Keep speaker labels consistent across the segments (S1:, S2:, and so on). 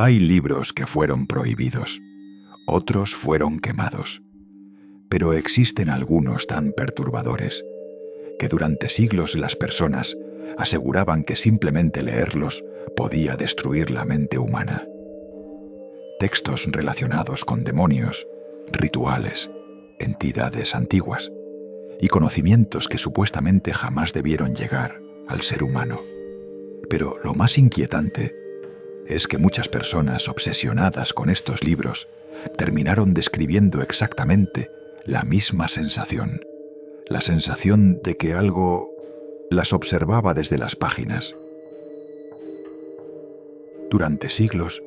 S1: Hay libros que fueron prohibidos, otros fueron quemados, pero existen algunos tan perturbadores que durante siglos las personas aseguraban que simplemente leerlos podía destruir la mente humana. Textos relacionados con demonios, rituales, entidades antiguas y conocimientos que supuestamente jamás debieron llegar al ser humano. Pero lo más inquietante es que muchas personas obsesionadas con estos libros terminaron describiendo exactamente la misma sensación, la sensación de que algo las observaba desde las páginas. Durante siglos,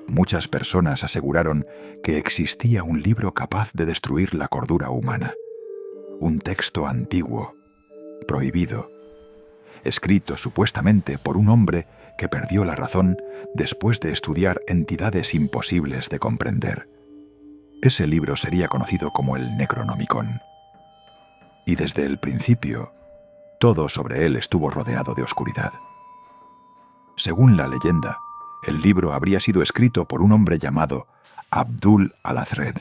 S1: muchas personas aseguraron que existía un libro capaz de destruir la cordura humana, un texto antiguo, prohibido, escrito supuestamente por un hombre que perdió la razón después de estudiar entidades imposibles de comprender. Ese libro sería conocido como el Necronomicon. Y desde el principio, todo sobre él estuvo rodeado de oscuridad. Según la leyenda, el libro habría sido escrito por un hombre llamado Abdul al-Azred,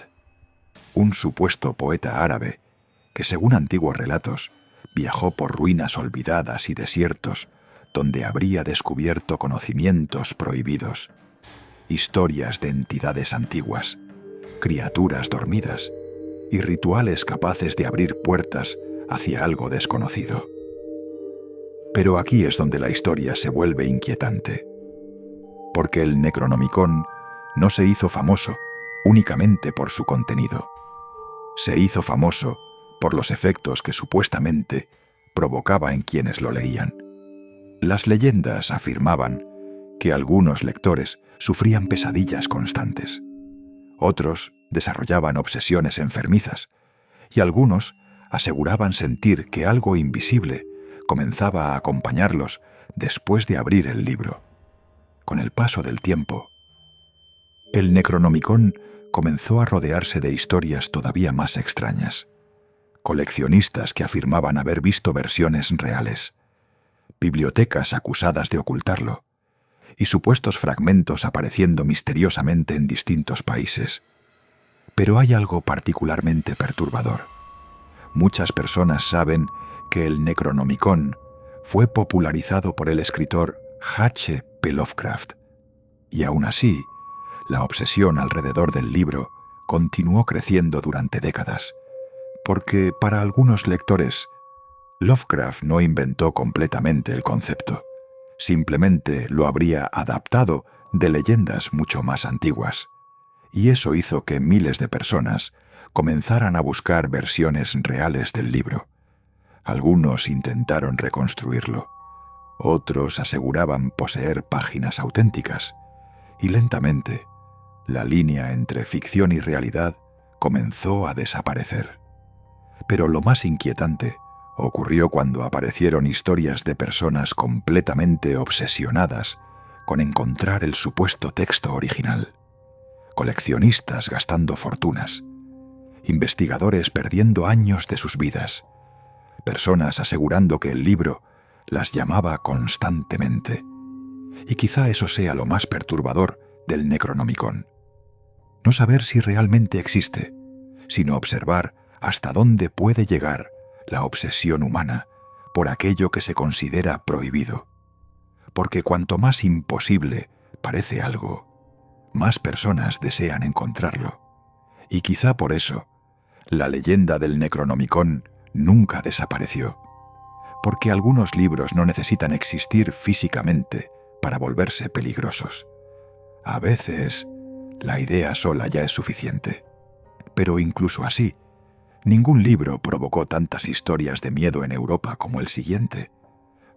S1: un supuesto poeta árabe que, según antiguos relatos, viajó por ruinas olvidadas y desiertos donde habría descubierto conocimientos prohibidos, historias de entidades antiguas, criaturas dormidas y rituales capaces de abrir puertas hacia algo desconocido. Pero aquí es donde la historia se vuelve inquietante, porque el Necronomicon no se hizo famoso únicamente por su contenido. Se hizo famoso por los efectos que supuestamente provocaba en quienes lo leían. Las leyendas afirmaban que algunos lectores sufrían pesadillas constantes, otros desarrollaban obsesiones enfermizas y algunos aseguraban sentir que algo invisible comenzaba a acompañarlos después de abrir el libro. Con el paso del tiempo, el Necronomicon comenzó a rodearse de historias todavía más extrañas. Coleccionistas que afirmaban haber visto versiones reales, bibliotecas acusadas de ocultarlo, y supuestos fragmentos apareciendo misteriosamente en distintos países. Pero hay algo particularmente perturbador. Muchas personas saben que el Necronomicon fue popularizado por el escritor H.P. Lovecraft, y aún así, la obsesión alrededor del libro continuó creciendo durante décadas, porque para algunos lectores, Lovecraft no inventó completamente el concepto, simplemente lo habría adaptado de leyendas mucho más antiguas, y eso hizo que miles de personas comenzaran a buscar versiones reales del libro. Algunos intentaron reconstruirlo, otros aseguraban poseer páginas auténticas, y lentamente, la línea entre ficción y realidad comenzó a desaparecer. Pero lo más inquietante ocurrió cuando aparecieron historias de personas completamente obsesionadas con encontrar el supuesto texto original, coleccionistas gastando fortunas, investigadores perdiendo años de sus vidas, personas asegurando que el libro las llamaba constantemente. Y quizá eso sea lo más perturbador del Necronomicon. No saber si realmente existe, sino observar hasta dónde puede llegar la obsesión humana por aquello que se considera prohibido. Porque cuanto más imposible parece algo, más personas desean encontrarlo. Y quizá por eso, la leyenda del Necronomicon nunca desapareció. Porque algunos libros no necesitan existir físicamente para volverse peligrosos. A veces, la idea sola ya es suficiente. Pero incluso así, ningún libro provocó tantas historias de miedo en Europa como el siguiente,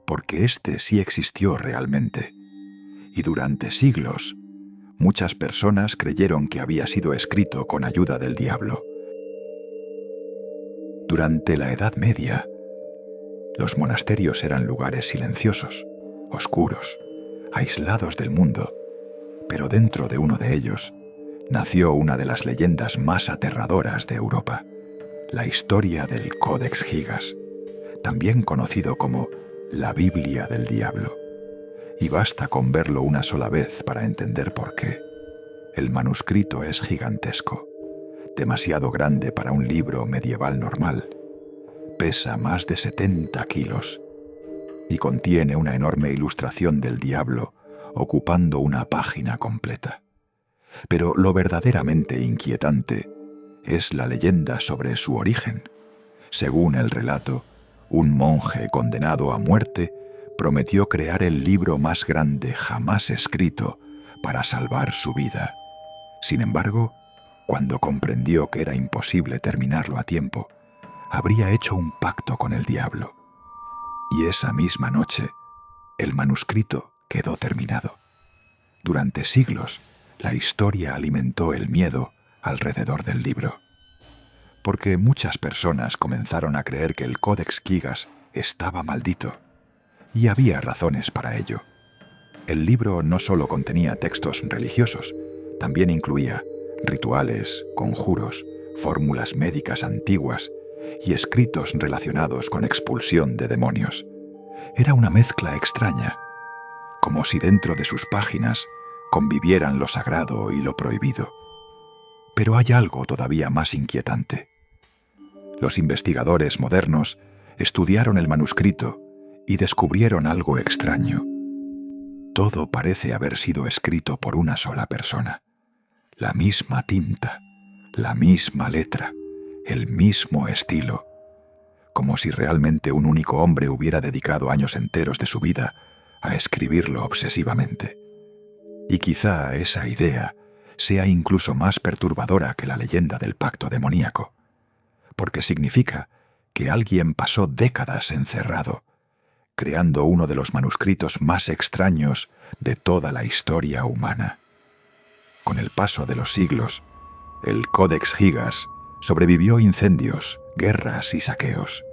S1: porque este sí existió realmente. Y durante siglos, muchas personas creyeron que había sido escrito con ayuda del diablo. Durante la Edad Media, los monasterios eran lugares silenciosos, oscuros, aislados del mundo, pero dentro de uno de ellos nació una de las leyendas más aterradoras de Europa, la historia del Codex Gigas, también conocido como la Biblia del Diablo. y basta con verlo una sola vez para entender por qué. El manuscrito es gigantesco, demasiado grande para un libro medieval normal. Pesa más de 70 kilos y contiene una enorme ilustración del diablo ocupando una página completa. Pero lo verdaderamente inquietante es la leyenda sobre su origen. Según el relato, un monje condenado a muerte prometió crear el libro más grande jamás escrito para salvar su vida. Sin embargo, cuando comprendió que era imposible terminarlo a tiempo, habría hecho un pacto con el diablo. Y esa misma noche, el manuscrito quedó terminado. Durante siglos, la historia alimentó el miedo alrededor del libro, porque muchas personas comenzaron a creer que el Codex Gigas estaba maldito, y había razones para ello. El libro no solo contenía textos religiosos, también incluía rituales, conjuros, fórmulas médicas antiguas y escritos relacionados con expulsión de demonios. Era una mezcla extraña, como si dentro de sus páginas convivieran lo sagrado y lo prohibido. Pero hay algo todavía más inquietante. Los investigadores modernos estudiaron el manuscrito y descubrieron algo extraño. Todo parece haber sido escrito por una sola persona. La misma tinta, la misma letra, el mismo estilo, como si realmente un único hombre hubiera dedicado años enteros de su vida a escribirlo obsesivamente. Y quizá esa idea sea incluso más perturbadora que la leyenda del pacto demoníaco, porque significa que alguien pasó décadas encerrado, creando uno de los manuscritos más extraños de toda la historia humana. Con el paso de los siglos, el Codex Gigas sobrevivió incendios, guerras y saqueos,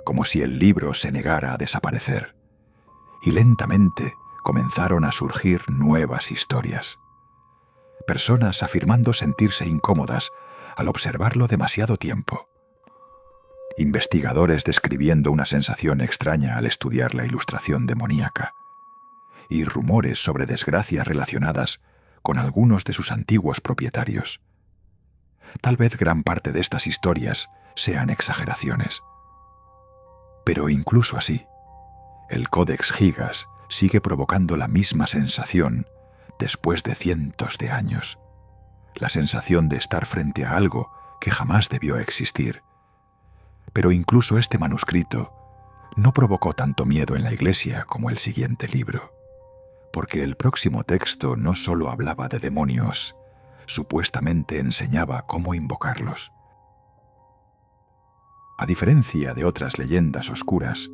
S1: como si el libro se negara a desaparecer. Y lentamente comenzaron a surgir nuevas historias. Personas afirmando sentirse incómodas al observarlo demasiado tiempo. Investigadores describiendo una sensación extraña al estudiar la ilustración demoníaca. Y rumores sobre desgracias relacionadas con algunos de sus antiguos propietarios. Tal vez gran parte de estas historias sean exageraciones. Pero incluso así, el Codex Gigas sigue provocando la misma sensación después de cientos de años. La sensación de estar frente a algo que jamás debió existir. Pero incluso este manuscrito no provocó tanto miedo en la Iglesia como el siguiente libro, porque el próximo texto no solo hablaba de demonios, supuestamente enseñaba cómo invocarlos. A diferencia de otras leyendas oscuras,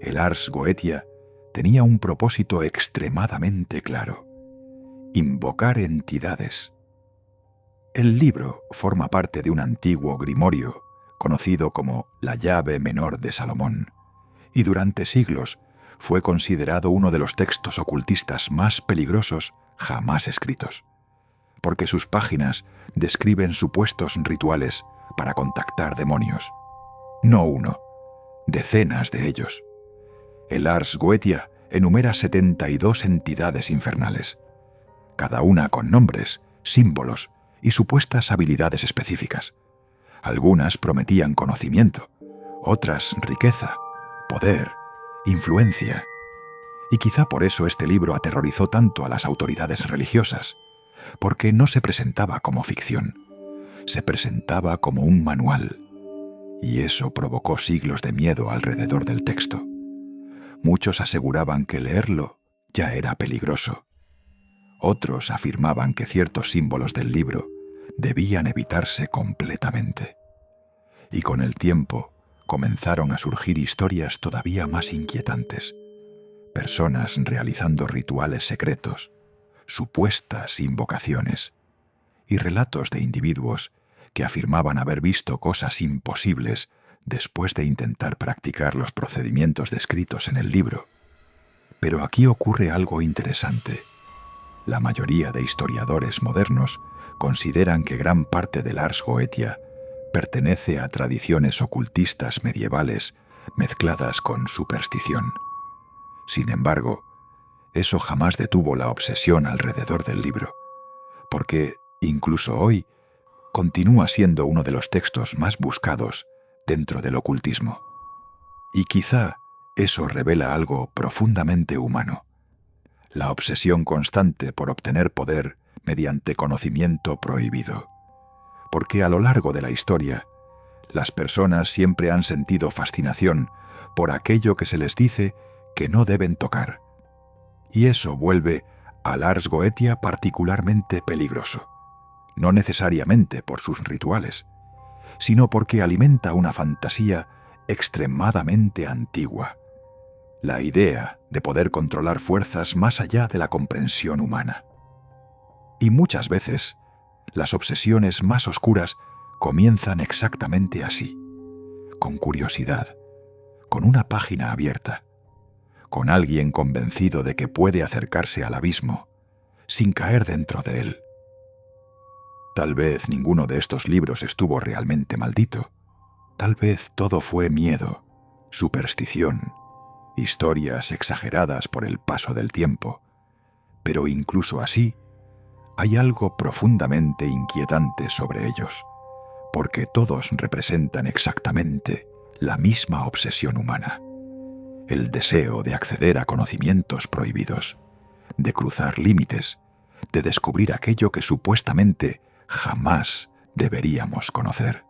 S1: el Ars Goetia tenía un propósito extremadamente claro: invocar entidades. El libro forma parte de un antiguo grimorio conocido como la Llave Menor de Salomón, y durante siglos fue considerado uno de los textos ocultistas más peligrosos jamás escritos, porque sus páginas describen supuestos rituales para contactar demonios. No uno, decenas de ellos. El Ars Goetia enumera 72 entidades infernales, cada una con nombres, símbolos y supuestas habilidades específicas. Algunas prometían conocimiento, otras riqueza, poder, influencia. Y quizá por eso este libro aterrorizó tanto a las autoridades religiosas, porque no se presentaba como ficción, se presentaba como un manual, y eso provocó siglos de miedo alrededor del texto. Muchos aseguraban que leerlo ya era peligroso. Otros afirmaban que ciertos símbolos del libro debían evitarse completamente. Y con el tiempo comenzaron a surgir historias todavía más inquietantes. Personas realizando rituales secretos, supuestas invocaciones, y relatos de individuos que afirmaban haber visto cosas imposibles después de intentar practicar los procedimientos descritos en el libro. Pero aquí ocurre algo interesante. La mayoría de historiadores modernos consideran que gran parte del Ars Goetia pertenece a tradiciones ocultistas medievales mezcladas con superstición. Sin embargo, eso jamás detuvo la obsesión alrededor del libro, porque, incluso hoy, continúa siendo uno de los textos más buscados dentro del ocultismo. Y quizá eso revela algo profundamente humano: la obsesión constante por obtener poder mediante conocimiento prohibido. Porque a lo largo de la historia, las personas siempre han sentido fascinación por aquello que se les dice que no deben tocar. Y eso vuelve al Ars Goetia particularmente peligroso, no necesariamente por sus rituales, sino porque alimenta una fantasía extremadamente antigua: la idea de poder controlar fuerzas más allá de la comprensión humana. Y muchas veces, las obsesiones más oscuras comienzan exactamente así, con curiosidad, con una página abierta, con alguien convencido de que puede acercarse al abismo, sin caer dentro de él. Tal vez ninguno de estos libros estuvo realmente maldito. Tal vez todo fue miedo, superstición, historias exageradas por el paso del tiempo. Pero incluso así, hay algo profundamente inquietante sobre ellos, porque todos representan exactamente la misma obsesión humana: el deseo de acceder a conocimientos prohibidos, de cruzar límites, de descubrir aquello que supuestamente jamás deberíamos conocer.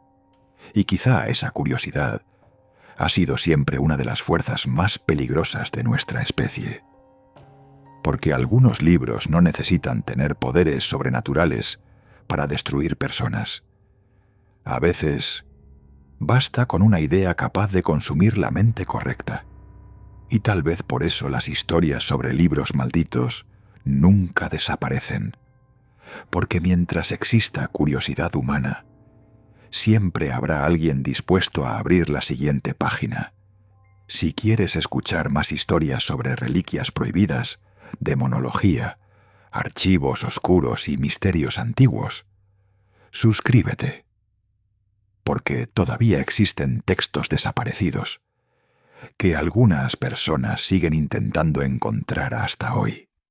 S1: Y quizá esa curiosidad ha sido siempre una de las fuerzas más peligrosas de nuestra especie. Porque algunos libros no necesitan tener poderes sobrenaturales para destruir personas. A veces, basta con una idea capaz de consumir la mente correcta. Y tal vez por eso las historias sobre libros malditos nunca desaparecen. Porque mientras exista curiosidad humana, siempre habrá alguien dispuesto a abrir la siguiente página. Si quieres escuchar más historias sobre reliquias prohibidas, demonología, archivos oscuros y misterios antiguos, suscríbete. Porque todavía existen textos desaparecidos que algunas personas siguen intentando encontrar hasta hoy.